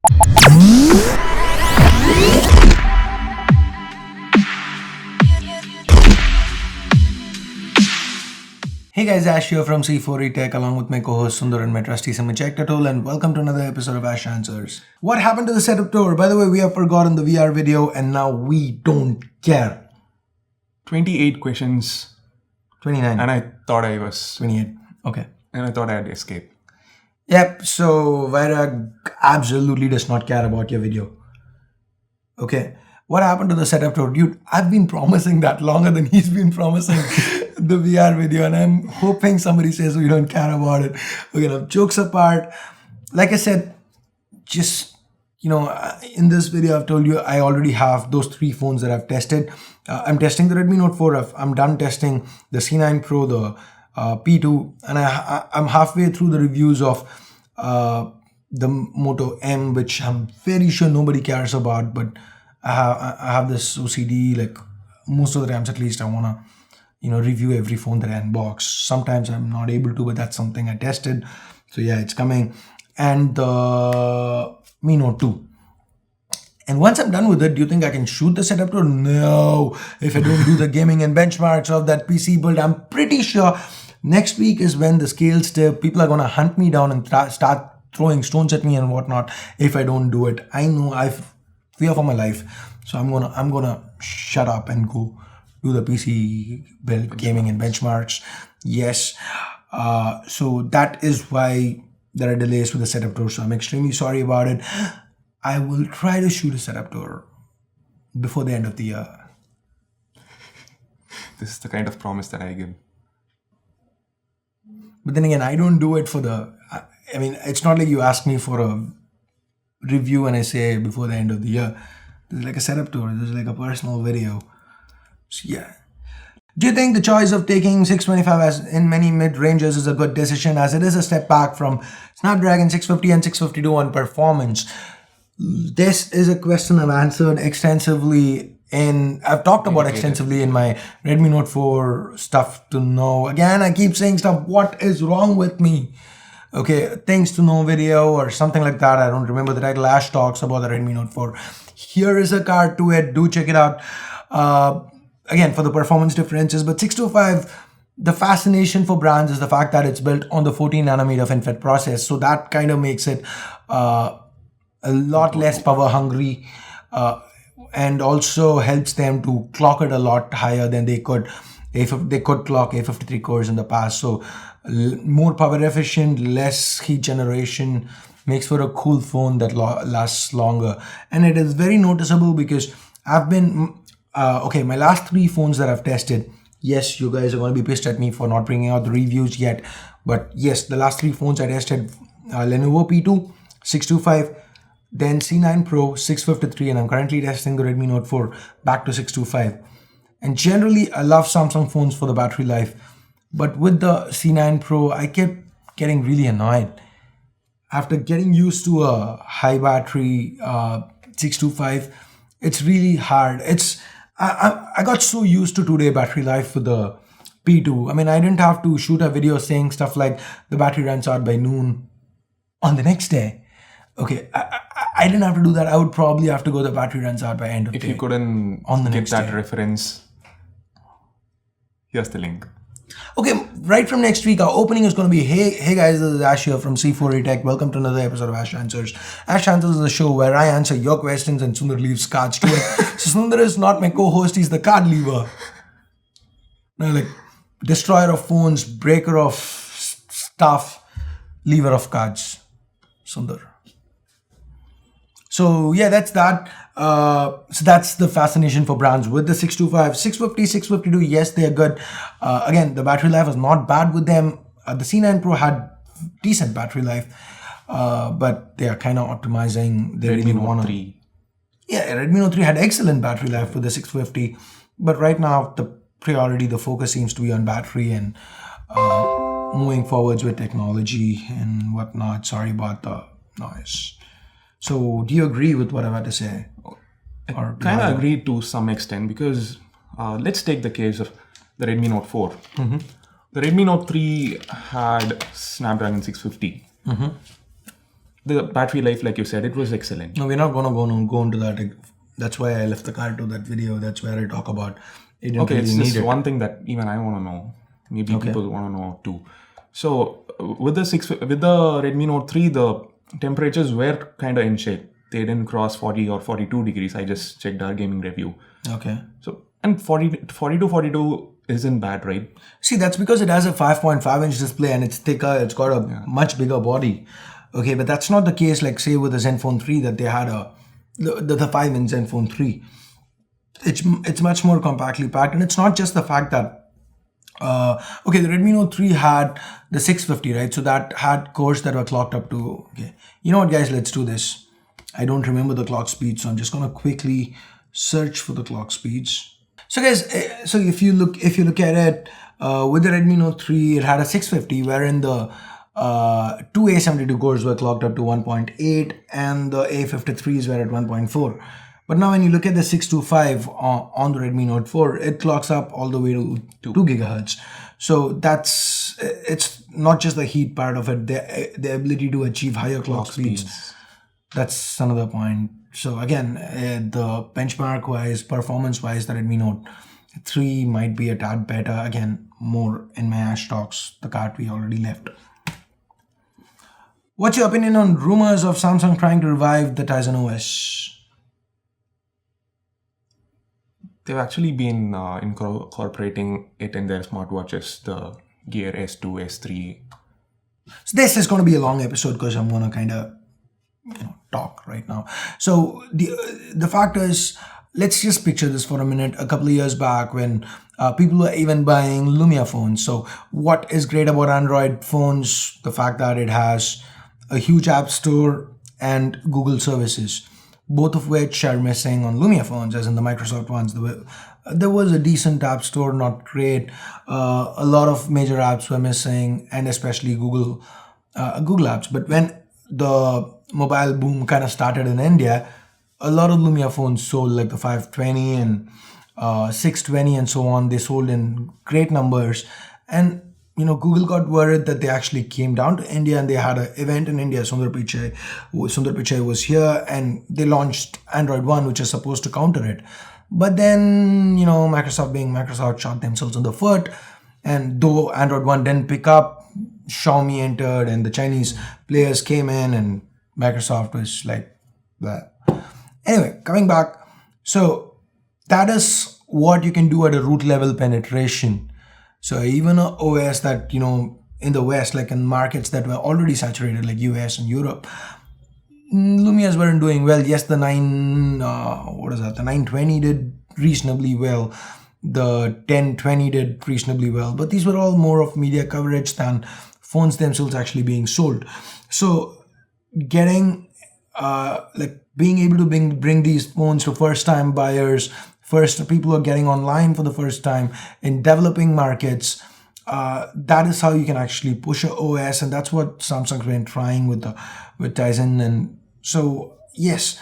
Hey guys, Ash here from C4E Tech along with my co-host Sundar and my trusty Ejector tool, and welcome to another episode of Ash Answers. What happened to the setup tour? By the way, we have forgotten the VR video and now we don't care. 28 questions. 29. And I thought I was 28. Okay. And I thought I'd escape. Yep, so Vairag absolutely does not care about your video. Okay. What happened to the setup tour? Dude, I've been promising that longer than he's been promising the VR video, and I'm hoping somebody says we don't care about it. Okay, now jokes apart, like I said, just, in this video I've told you I already have those 3 phones that I've tested. I'm testing the Redmi Note 4, I'm done testing the C9 Pro, the P2, and I'm halfway through the reviews of the Moto M, which I'm very sure nobody cares about, but I have this OCD, like most of the times at least I want to review every phone that I unbox. Sometimes I'm not able to, but that's something I tested. So yeah, it's coming. And the Mi Note 2. And once I'm done with it, do you think I can shoot the setup tour? No. If I don't do the gaming and benchmarks of that PC build, I'm pretty sure next week is when the scales tip. People are going to hunt me down and start throwing stones at me and whatnot if I don't do it. I know I've fear for my life. So I'm gonna shut up and go do the PC build, gaming and benchmarks. Yes. So that is why there are delays with the setup tour. So I'm extremely sorry about it. I will try to shoot a setup tour before the end of the year. This is the kind of promise that I give. But then again, I don't do it for it's not like you ask me for a review and I say before the end of the year. This is like a setup tour. This is like a personal video. So yeah. Do you think the choice of taking 625 as in many mid-ranges is a good decision, as it is a step back from Snapdragon 650 and 652 on performance? This is a question I've answered extensively I've talked about extensively in my Redmi Note 4 stuff to know. Again, I keep saying stuff. What is wrong with me? Okay, things to know video or something like that. I don't remember the title. Ash talks about the Redmi Note 4. Here is a card to it. Do check it out. Again, for the performance differences. But 625, the fascination for brands is the fact that it's built on the 14nm FinFET process. So that kind of makes it a lot less power hungry and also helps them to clock it a lot higher than they could if they could clock A53 cores in the past. So more power efficient, less heat generation, makes for a cool phone that lasts longer. And it is very noticeable because I've been my last 3 phones that I've tested, yes, you guys are going to be pissed at me for not bringing out the reviews yet, but yes, the last 3 phones I tested, Lenovo P2, 625, then C9 Pro, 653, and I'm currently testing the Redmi Note 4 back to 625. And generally I love Samsung phones for the battery life, but with the C9 Pro I kept getting really annoyed. After getting used to a high battery 625, it's really hard. I got so used to 2-day battery life with the P2. I mean, I didn't have to shoot a video saying stuff like the battery runs out by noon on the next day. Okay, I didn't have to do that. I would probably have to go the battery runs out by end of day. If you couldn't get that reference, here's the link. Okay, right from next week, our opening is going to be, hey guys, this is Ash here from C4E Tech. Welcome to another episode of Ash Answers. Ash Answers is a show where I answer your questions and Sundar leaves cards to it. So Sundar is not my co-host, he's the card leaver. No, like, destroyer of phones, breaker of stuff, leaver of cards. Sundar. So yeah, that's that. So that's the fascination for brands with the 625, 650, 652. Yes, they are good. Again, the battery life was not bad with them. The C9 Pro had decent battery life, but they are kind of optimizing. They really want to. Redmi Note 3 had excellent battery life with the 650, but right now the focus seems to be on battery and moving forwards with technology and whatnot. Sorry about the noise. So do you agree with what I've had to say? I kind of agree to some extent, because let's take the case of the Redmi Note 4. Mm-hmm. The Redmi Note 3 had Snapdragon 650. Mm-hmm. the battery life, like you said, it was excellent. No, we're not gonna go into that. That's why I left the card to that video. That's where I talk about it. Didn't Okay, really it's need just it. one thing that even I want to know. Maybe people want to know too. So with the Redmi Note 3, the temperatures were kind of in shape. They didn't cross 40 or 42 degrees. I just checked our gaming review. Okay. So, and 40 to 42 isn't bad, right? See, that's because it has a 5.5-inch display and it's thicker. It's got a much bigger body. Okay, but that's not the case, like say with the Zenfone 3 that they had the 5-inch Zenfone 3. It's much more compactly packed, and it's not just the fact that okay, the Redmi Note 3 had the 650, right? So that had cores that were clocked up to, okay, you know what guys, let's do this. I don't remember the clock speed, so I'm just gonna quickly search for the clock speeds. So guys, so if you look at it with the Redmi Note 3, it had a 650, wherein the two A72 cores were clocked up to 1.8 and the A53s were at 1.4. But now when you look at the 625 on the Redmi Note 4, it clocks up all the way to 2 gigahertz. So it's not just the heat part of it, the ability to achieve higher clock speeds. That's another point. So again, the benchmark wise, performance wise, the Redmi Note 3 might be a tad better. Again, more in my ash talks, the card we already left. What's your opinion on rumors of Samsung trying to revive the Tizen OS? They've actually been incorporating it in their smartwatches, the Gear S2, S3. So this is going to be a long episode because I'm going to kind of talk right now. So the fact is, let's just picture this for a minute. A couple of years back when people were even buying Lumia phones. So what is great about Android phones? The fact that it has a huge app store and Google services, both of which are missing on Lumia phones, as in the Microsoft ones. There was a decent app store, not great. A lot of major apps were missing, and especially Google apps. But when the mobile boom kind of started in India, a lot of Lumia phones sold, like the 520 and 620 and so on. They sold in great numbers, and Google got worried that they actually came down to India and they had an event in India. Sundar Pichai was here and they launched Android One, which is supposed to counter it. But then, Microsoft being Microsoft, shot themselves in the foot. And though Android One didn't pick up, Xiaomi entered and the Chinese players came in and Microsoft was like that. Anyway, coming back. So that is what you can do at a root level penetration. So even a OS that, in the West, like in markets that were already saturated, like US and Europe, Lumias weren't doing well. Yes, the 920 did reasonably well. The 1020 did reasonably well. But these were all more of media coverage than phones themselves actually being sold. So getting, being able to bring these phones to first-time buyers, first people who are getting online for the first time in developing markets, that is how you can actually push a OS, and that's what Samsung's been trying with Tizen. And so yes,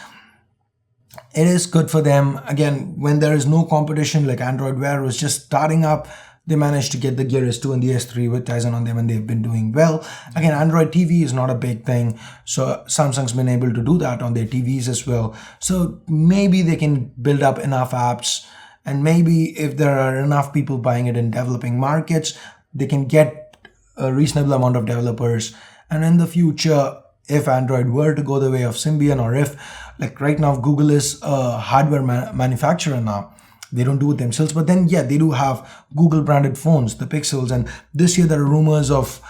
it is good for them. Again, when there is no competition, like Android Wear was just starting up, they managed to get the Gear S2 and the S3 with Tizen on them, and they've been doing well. Again, Android TV is not a big thing, so Samsung's been able to do that on their TVs as well. So maybe they can build up enough apps, and maybe if there are enough people buying it in developing markets, they can get a reasonable amount of developers. And in the future, if Android were to go the way of Symbian, or if, like right now, Google is a hardware manufacturer now, they don't do it themselves, but then yeah, they do have Google branded phones, the Pixels, and this year there are rumors of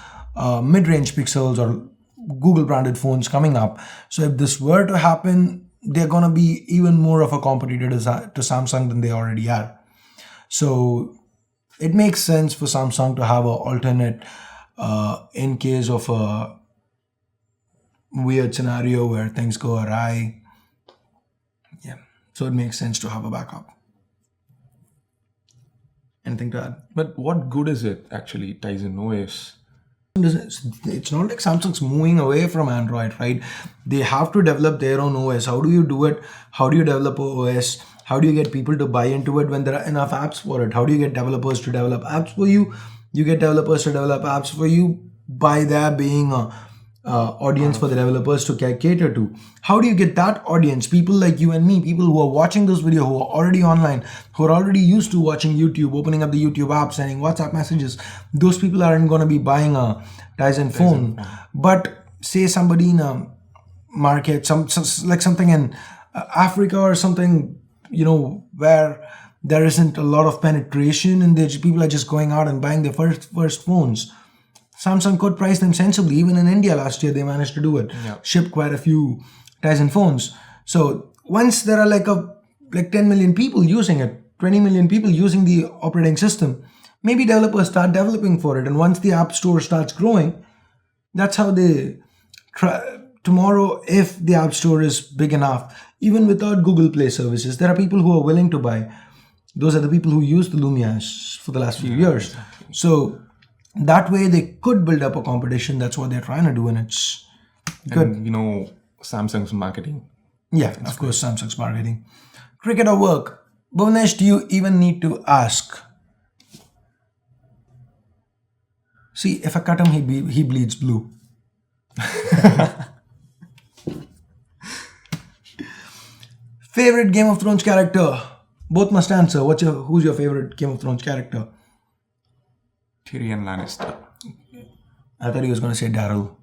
mid-range Pixels or Google branded phones coming up. So if this were to happen, they're gonna be even more of a competitor to Samsung than they already are. So it makes sense for Samsung to have an alternate in case of a weird scenario where things go awry. Yeah, so it makes sense to have a backup. Anything to add? But what good is it actually, Tizen OS? It's not like Samsung's moving away from Android, right? They have to develop their own OS. How do you do it? How do you develop an OS? How do you get people to buy into it when there are enough apps for it? How do you get developers to develop apps for you? You get developers to develop apps for you by there being a audience for the developers to cater to. How do you get that audience? People like you and me, people who are watching this video, who are already online, who are already used to watching YouTube, opening up the YouTube app, sending WhatsApp messages. Those people aren't going to be buying a Tizen phone. But say somebody in a market, like something in Africa or something, where there isn't a lot of penetration and people are just going out and buying their first phones. Samsung could price them sensibly. Even in India last year, they managed to do it. Shipped quite a few Tizen phones. So once there are like 10 million people using it, 20 million people using the operating system, maybe developers start developing for it. And once the app store starts growing, that's how they try. Tomorrow, if the app store is big enough, even without Google Play services, there are people who are willing to buy. Those are the people who use the Lumias for the last few years. Exactly. So that way they could build up a competition. That's what they're trying to do, and it's good. And Samsung's marketing. Yeah, of course, Samsung's marketing. Cricket or work? Bhuvanesh, do you even need to ask? See, if I cut him, he bleeds blue. Favorite Game of Thrones character? Both must answer. Who's your favorite Game of Thrones character? Tyrion Lannister. I thought he was going to say Daryl.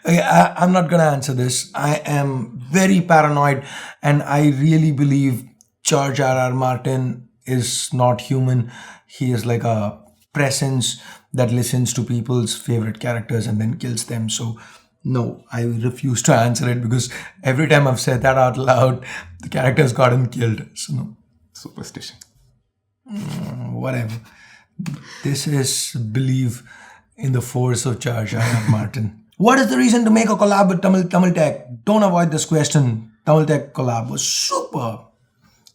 Okay, I'm not going to answer this. I am very paranoid, and I really believe George R.R. Martin is not human. He is like a presence that listens to people's favorite characters and then kills them. So no, I refuse to answer it, because every time I've said that out loud, the character's gotten killed. So no. Superstition. Whatever. This is believe in the force of George R.R. Martin. What is the reason to make a collab with Tamil Tech? Don't avoid this question. Tamil Tech collab was super.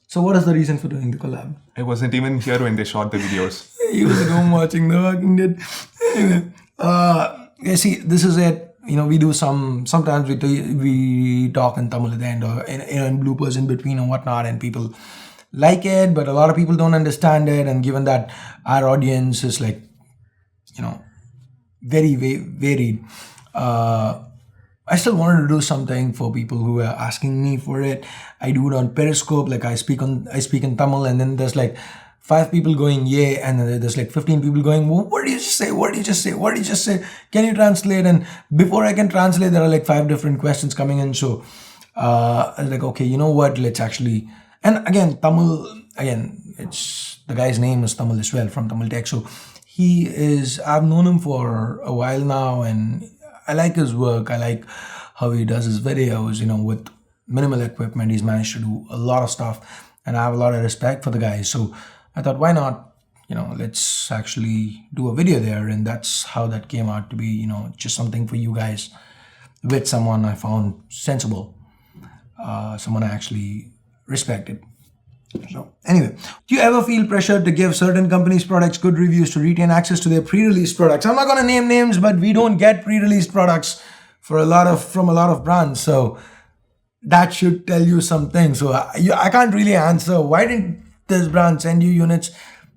So what is the reason for doing the collab? I wasn't even here when they shot the videos. He was at home watching The Walking Dead. Anyway, see, this is it. We do sometimes we talk in Tamil at the end, or in bloopers in between and whatnot, and people like it, but a lot of people don't understand it. And given that our audience is very varied, I still wanted to do something for people who are asking me for it. I do it on Periscope, I speak in Tamil, and then there's 5 people going yay, and then there's 15 people going, what did you just say? What did you just say? What did you just say? Can you translate? And before I can translate, there are 5 different questions coming in. So I was okay, you know what? Let's actually, and again, Tamil, it's the guy's name is Tamil as well, from Tamil Tech. So I've known him for a while now, and I like his work. I like how he does his videos, with minimal equipment. He's managed to do a lot of stuff, and I have a lot of respect for the guy. So I thought, why not, let's actually do a video there. And that's how that came out to be, just something for you guys, with someone I found sensible, someone I actually respected. So anyway, do you ever feel pressured to give certain companies' products good reviews to retain access to their pre-released products? I'm not going to name names, but we don't get pre-released products from a lot of brands. So that should tell you something. So I can't really answer why didn't this brand send you units,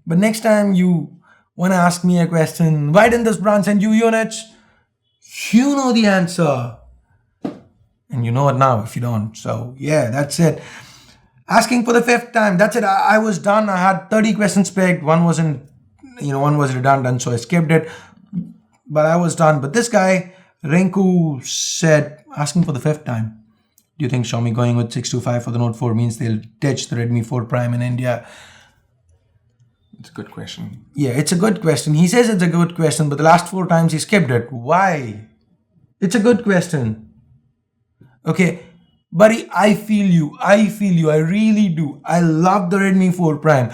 but next time you want to ask me a question, why didn't this brand send you units? You know the answer, and you know it now if you don't. So yeah, that's it. Asking for the 5th time. That's it. I was done. I had 30 questions picked. One was redundant, so I skipped it. But I was done. But this guy, Renku, said, asking for the 5th time. Do you think Xiaomi going with 625 for the Note 4 means they'll ditch the Redmi 4 Prime in India? It's a good question. Yeah, it's a good question. He says it's a good question, but the last 4 times he skipped it. Why? It's a good question. Okay. Buddy, I feel you. I really do. I love the Redmi 4 Prime.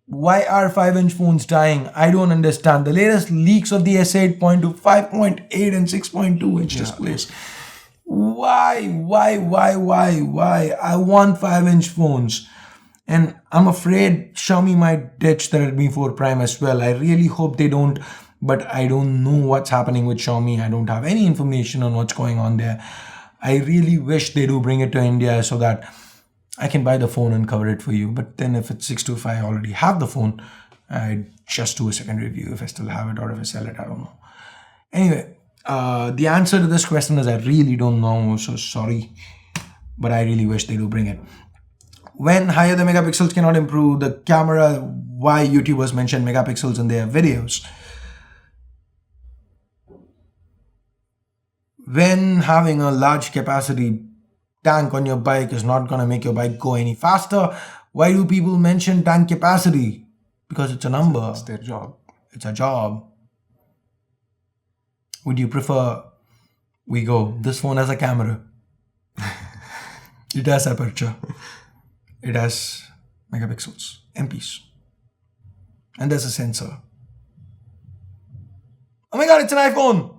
Why are 5-inch phones dying? I don't understand. The latest leaks of the S8 point to 5.8 and 6.2 inch displays. Why? I want 5-inch phones. And I'm afraid Xiaomi might ditch the Redmi 4 Prime as well. I really hope they don't. But I don't know what's happening with Xiaomi. I don't have any information on what's going on there. I really wish they do bring it to India so that I can buy the phone and cover it for you. But then if it's 625, I already have the phone I'd just do a second review if I still have it, or if I sell it, I don't know. Anyway, the answer to this question is I really don't know, so sorry, but I really wish they do bring it. When higher the megapixels cannot improve the camera, why YouTubers mention megapixels in their videos? When having a large capacity tank on your bike is not going to make your bike go any faster, why do people mention tank capacity? Because it's a number. It's their job. It's a job. Would you prefer we go, this phone has a camera, it has aperture, it has megapixels, MPs, and there's a sensor. Oh my god, it's an iPhone!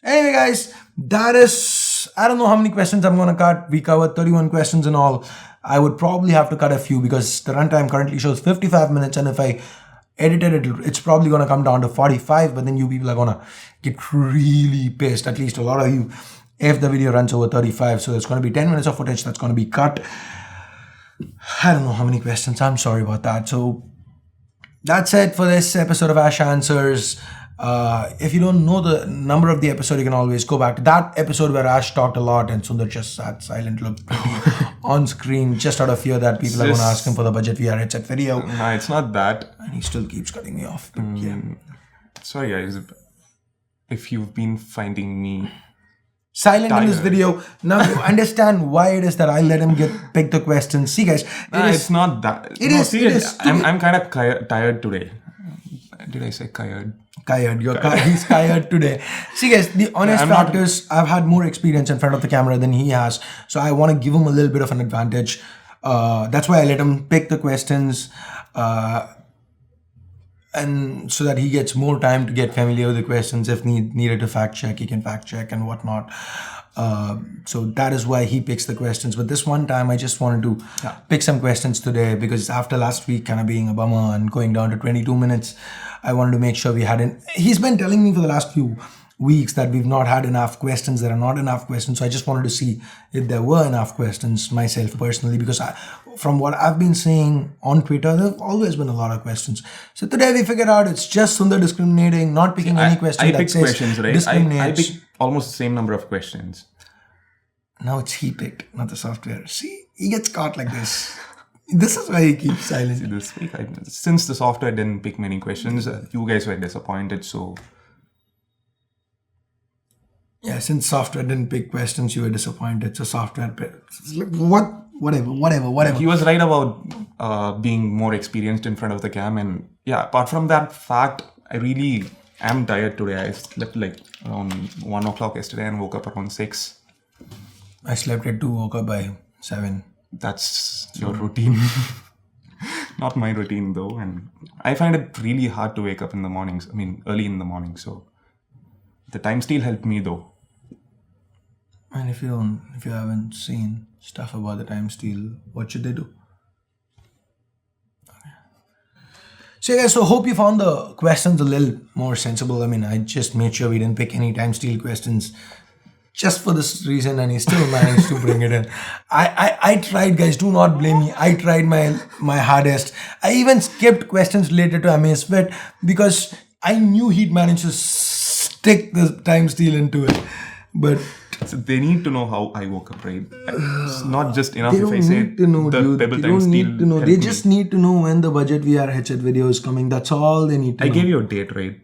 Anyway guys, that is, I don't know how many questions I'm gonna cut. We covered 31 questions in all. I would probably have to cut a few because the runtime currently shows 55 minutes, and if I edited it, it's probably gonna come down to 45, but then you people are gonna get really pissed, at least a lot of you, if the video runs over 35. So it's gonna be 10 minutes of footage that's gonna be cut. I don't know how many questions, I'm sorry about that. So that's it for this episode of Ash Answers. If you don't know the number of the episode, you can always go back to that episode where Ash talked a lot and Sundar just sat silent, looked pretty on screen, just out of fear that people are going to ask him for the budget VR headset video. No, it's not that. And he still keeps cutting me off. But yeah. Sorry guys, if you've been finding me silent in this video, now you understand why it is that I let him pick the questions. See guys, it's not that. It is. I'm kind of tired today. Did I say tired? Tired. He's tired today. See guys, the honest fact is I've had more experience in front of the camera than he has, so I want to give him a little bit of an advantage. That's why I let him pick the questions, and so that he gets more time to get familiar with the questions. If needed to fact check, he can fact check and whatnot. So that is why he picks the questions. But this one time I just wanted to pick some questions today, because after last week kind of being a bummer and going down to 22 minutes, I wanted to make sure we had he's been telling me for the last few weeks that we've not had enough questions. There are not enough questions. So I just wanted to see if there were enough questions myself personally, because from what I've been seeing on Twitter, there have always been a lot of questions. So today we figured out it's just Sundar discriminating, not picking any question I that picked says questions, right? discriminates. I picked almost the same number of questions. Now it's he picked, not the software. See, he gets caught like this. This is why he keeps silent. See, this week, since the software didn't pick many questions, you guys were disappointed, so... Yeah, since software didn't pick questions, you were disappointed. So software picked. Whatever. He was right about being more experienced in front of the cam. And yeah, apart from that fact, I really am tired today. I slept like around 1 o'clock yesterday and woke up around 6. I slept at 2, woke up by 7. That's your routine. Not my routine though. And I find it really hard to wake up in the mornings. I mean, early in the morning. So the time still helped me though. And if you haven't seen stuff about the time steal, what should they do? Okay. So guys, so hope you found the questions a little more sensible. I mean, I just made sure we didn't pick any time steal questions just for this reason, and he still managed to bring it in. I tried, guys, do not blame me. I tried my hardest. I even skipped questions related to Amazfit because I knew he'd manage to stick the time steal into it. But so they need to know how I woke up, right? It's not just enough if I say the Pebble time steal. They just need to know when the budget VR headset video is coming. That's all they need to know. I gave you a date, right?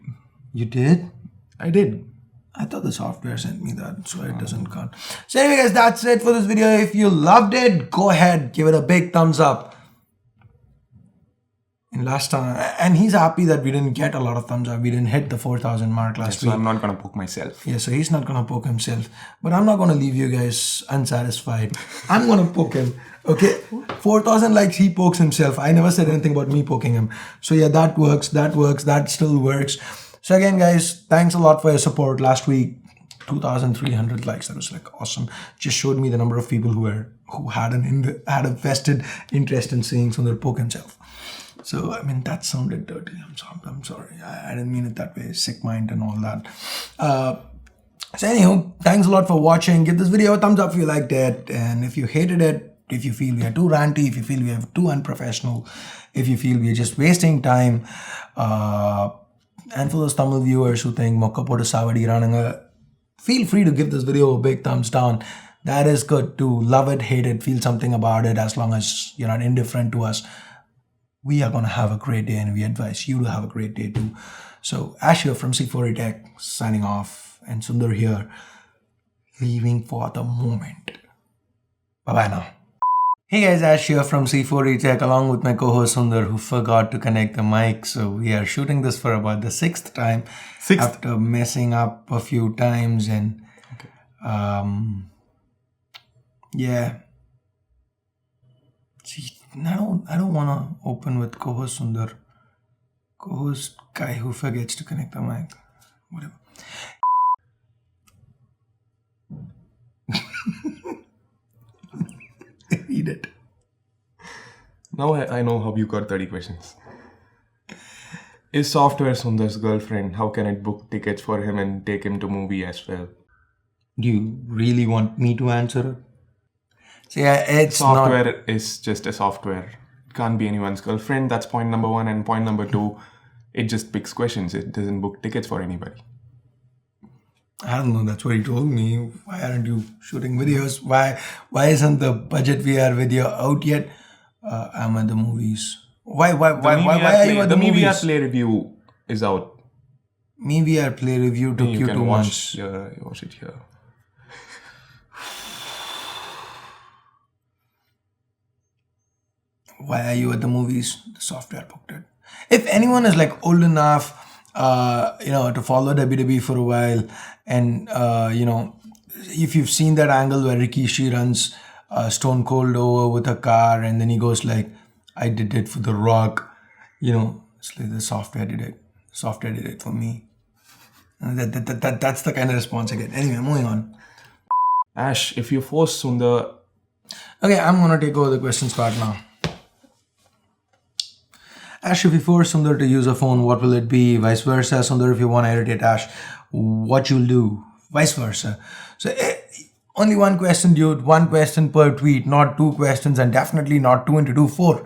You did? I did. I thought the software sent me that, so it doesn't count. So anyway guys, that's it for this video. If you loved it, go ahead, give it a big thumbs up. And last time, and he's happy that we didn't get a lot of thumbs up. We didn't hit the 4,000 mark last week. So I'm not going to poke myself. Yeah, so he's not going to poke himself. But I'm not going to leave you guys unsatisfied. I'm going to poke him. Okay? 4,000 likes, he pokes himself. I never said anything about me poking him. So yeah, that works. That still works. So again, guys, thanks a lot for your support. Last week, 2,300 likes. That was like awesome. Just showed me the number of people who had a vested interest in seeing Sundar poke himself. So, I mean, that sounded dirty. I'm sorry. I didn't mean it that way. Sick mind and all that. So anyhow, thanks a lot for watching. Give this video a thumbs up if you liked it. And if you hated it, If you feel we are too ranty, if you feel we are too unprofessional, if you feel we are just wasting time, and for those Tamil viewers who think Mokka potu savadi rananga, feel free to give this video a big thumbs down. That is good to love it, hate it, feel something about it, as long as you're not indifferent to us. We are going to have a great day, and we advise you to have a great day too. So Ash here from C4E Tech signing off, and Sundar here leaving for the moment. Bye-bye now. Hey guys, Ash here from C4E Tech along with my co-host Sundar, who forgot to connect the mic. So we are shooting this for about the 6th time. After messing up a few times, and yeah. See, I don't want to open with co-host Sundar. Co-host guy who forgets to connect the mic. Whatever. Read it. Now I know how you got 30 questions. Is software Sundar's girlfriend? How can it book tickets for him and take him to movie as well? Do you really want me to answer it? See, it's software is just a software. It can't be anyone's girlfriend. That's point number 1. And point number 2, it just picks questions. It doesn't book tickets for anybody. I don't know. That's what he told me. Why aren't you shooting videos? Why isn't the budget VR video out yet? I'm at the movies. Why are you at the movies? The VR Play review is out. Me VR Play review took you 2 months. Yeah, watch it here. Why are you at the movies? The software booked it. If anyone is like old enough, to follow WWE for a while, and if you've seen that angle where Rikishi runs Stone Cold over with a car, and then he goes like, "I did it for The Rock," it's like the software did it. Software did it for me. That's the kind of response I get. Anyway, moving on. Ash, if you force Sundar... Okay, I'm gonna take over the questions part now. Ash, if you force Sundar to use a phone, what will it be? Vice versa. Sundar, if you want to irritate Ash, what you'll do? Vice versa. So only one question, dude. 1 question per tweet, not 2 questions, and definitely not 2 into 2, 4.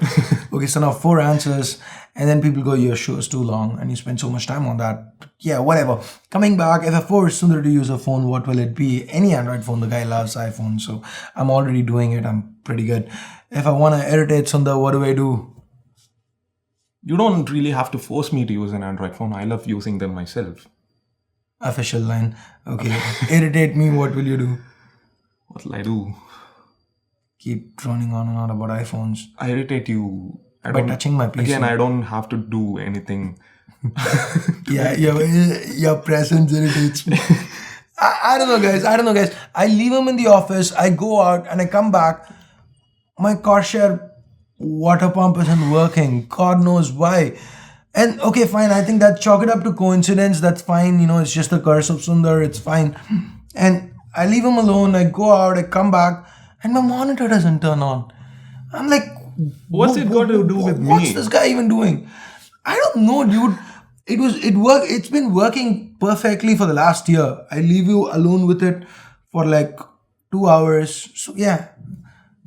Okay, so now 4 answers, and then people go, your show is too long, and you spend so much time on that. But yeah, whatever. Coming back, if I force Sundar to use a phone, what will it be? Any Android phone. The guy loves iPhone, so I'm already doing it. I'm pretty good. If I want to irritate Sundar, what do I do? You don't really have to force me to use an Android phone. I love using them myself. Official line. Okay. Irritate me, what will you do? What will I do? Keep droning on and on about iPhones. I irritate you. By touching my PC. Again, I don't have to do anything. Yeah, your presence irritates me. I don't know, guys. I leave him in the office. I go out and I come back. My car share water pump isn't working. God knows why. And okay, fine. I think that chalk it up to coincidence. That's fine. It's just the curse of Sundar. It's fine. And I leave him alone. I go out. I come back, and my monitor doesn't turn on. I'm like, what's it got to do with me? What's this guy even doing? I don't know, dude. It's been working perfectly for the last year. I leave you alone with it for like 2 hours. So yeah.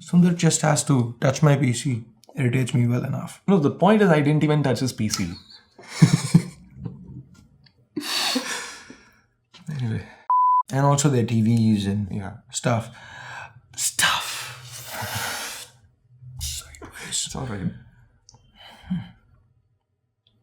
Sundar just has to touch my PC. Irritates me well enough. No, the point is I didn't even touch his PC. Anyway. And also their TVs and stuff. Sideways. It's alright.